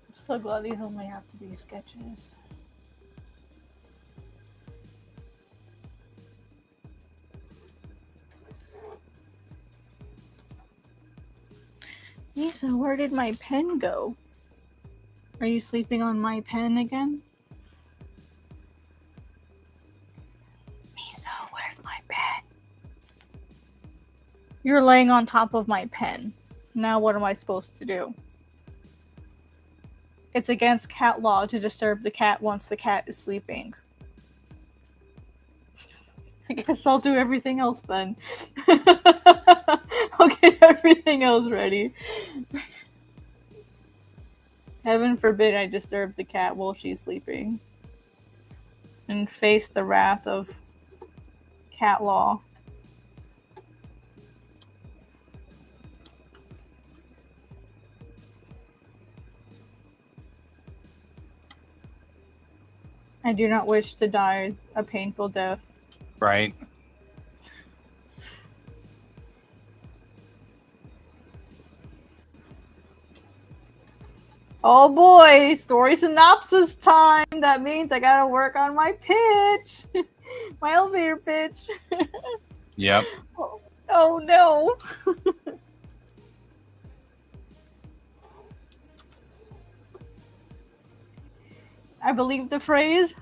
I'm so glad these only have to be sketches. Lisa, where did my pen go? Are you sleeping on my pen again? Lisa, where's my pen? You're laying on top of my pen. Now what am I supposed to do? It's against cat law to disturb the cat once the cat is sleeping. I guess I'll do everything else then. I'll get everything else ready. Heaven forbid I disturb the cat while she's sleeping. And face the wrath of cat law. I do not wish to die a painful death. Right. Oh boy, story synopsis time. That means I gotta work on my pitch. My elevator pitch. Yep. Oh no. I believe the phrase,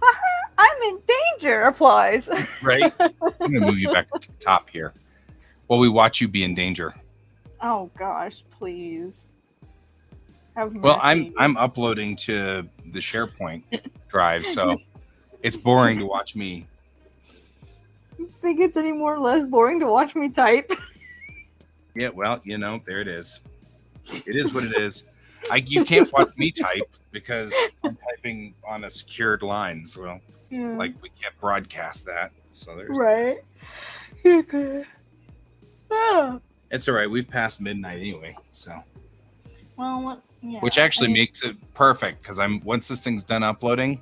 I'm in danger, applies. Right? I'm going to move you back to the top here while we watch you be in danger. Oh gosh, please. Have mercy. Well, I'm uploading to the SharePoint drive, so it's boring to watch me. Think it's any more or less boring to watch me type? Yeah, well, there it is. It is what it is. You can't watch me type because I'm typing on a secured line, so like we can't broadcast that. So there's right. Okay. Oh. It's all right. We've passed midnight anyway, so. Well, yeah. Which actually makes it perfect because once this thing's done uploading,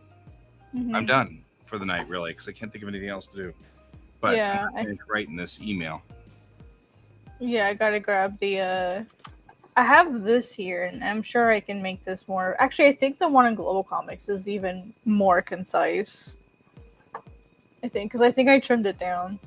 I'm done for the night, really, because I can't think of anything else to do. But yeah, I'm writing this email. Yeah, I gotta grab the. I have this here, and I'm sure I can make this more. Actually, I think the one in Global Comics is even more concise. I think, because I think I trimmed it down.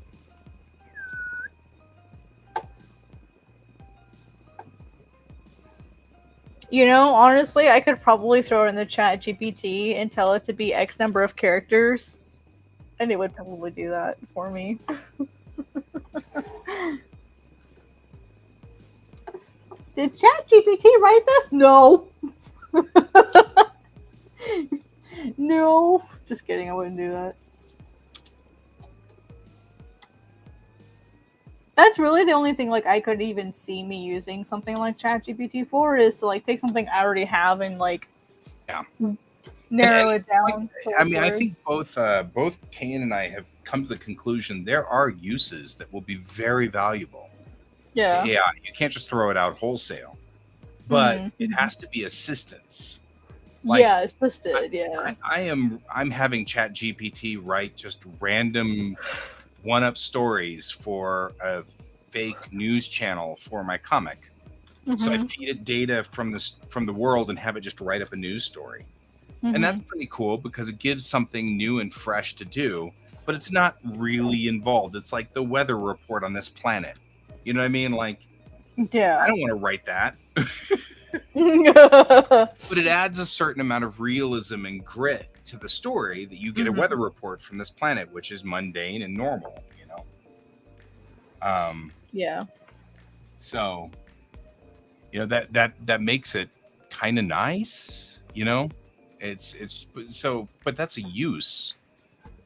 Honestly, I could probably throw it in the chat GPT and tell it to be X number of characters, and it would probably do that for me. Did ChatGPT write this? No. No. Just kidding, I wouldn't do that. That's really the only thing I could even see me using something like ChatGPT for is to take something I already have and narrow it down. I think both Kane and I have come to the conclusion there are uses that will be very valuable. Yeah. To AI. You can't just throw it out wholesale, but it has to be assistance. Assisted. I'm having ChatGPT write just random one-up stories for a fake news channel for my comic. So I feed it data from the world and have it just write up a news story. And that's pretty cool because it gives something new and fresh to do, but it's not really involved. It's like the weather report on this planet. You know what I mean? I don't want to write that. But it adds a certain amount of realism and grit to the story that you get a weather report from this planet, which is mundane and normal, So, that makes it kind of nice, It's so, but that's a use.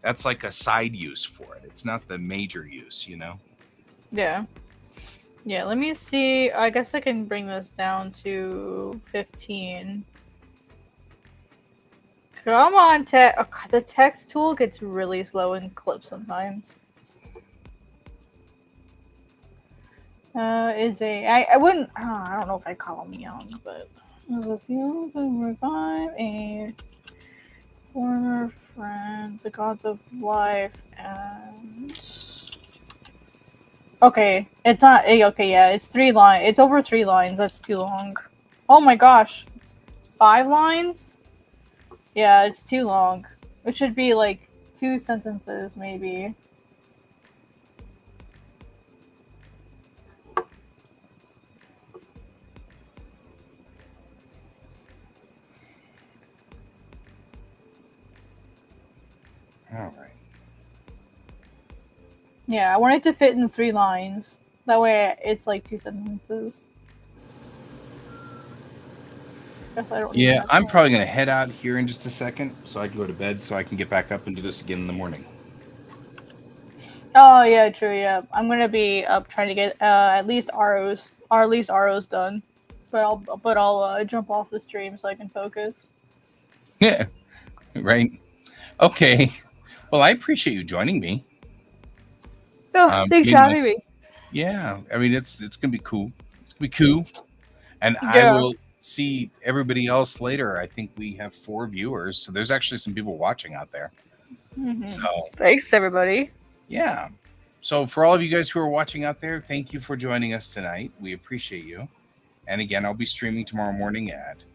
That's like a side use for it. It's not the major use, Yeah. Yeah, let me see. I guess I can bring this down to 15. Come on, text. Oh, the text tool gets really slow in clips sometimes. I wouldn't. I don't know if I call him young, but let's see. Revive a former friend, the gods of life, and. Okay, it's not. Okay, yeah, it's 3 lines. It's over 3 lines. That's too long. Oh my gosh, 5 lines? Yeah, it's too long. It should be 2 sentences, maybe. All right. Yeah, I want it to fit in 3 lines. That way it's 2 sentences. Yeah, I'm probably going to head out here in just a second so I can go to bed so I can get back up and do this again in the morning. Oh, yeah, true, yeah. I'm going to be up trying to get at least ROs done. But I'll jump off the stream so I can focus. Yeah, right. Okay. Well, I appreciate you joining me. Oh, thanks for having me. Yeah, I mean, it's going to be cool. It's going to be cool. And I will see everybody else later. I think we have 4 viewers, so there's actually some people watching out there. So thanks, everybody. Yeah. So for all of you guys who are watching out there, thank you for joining us tonight. We appreciate you. And again, I'll be streaming tomorrow morning at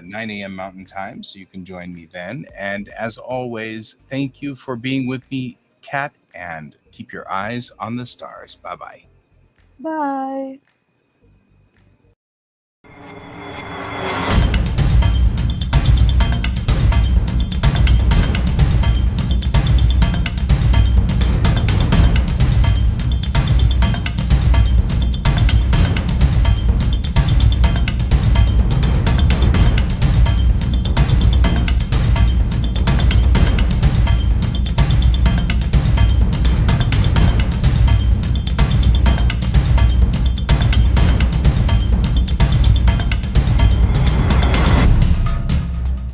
9 a.m. Mountain Time, so you can join me then. And as always, thank you for being with me, Kat, and keep your eyes on the stars. Bye-bye. Bye.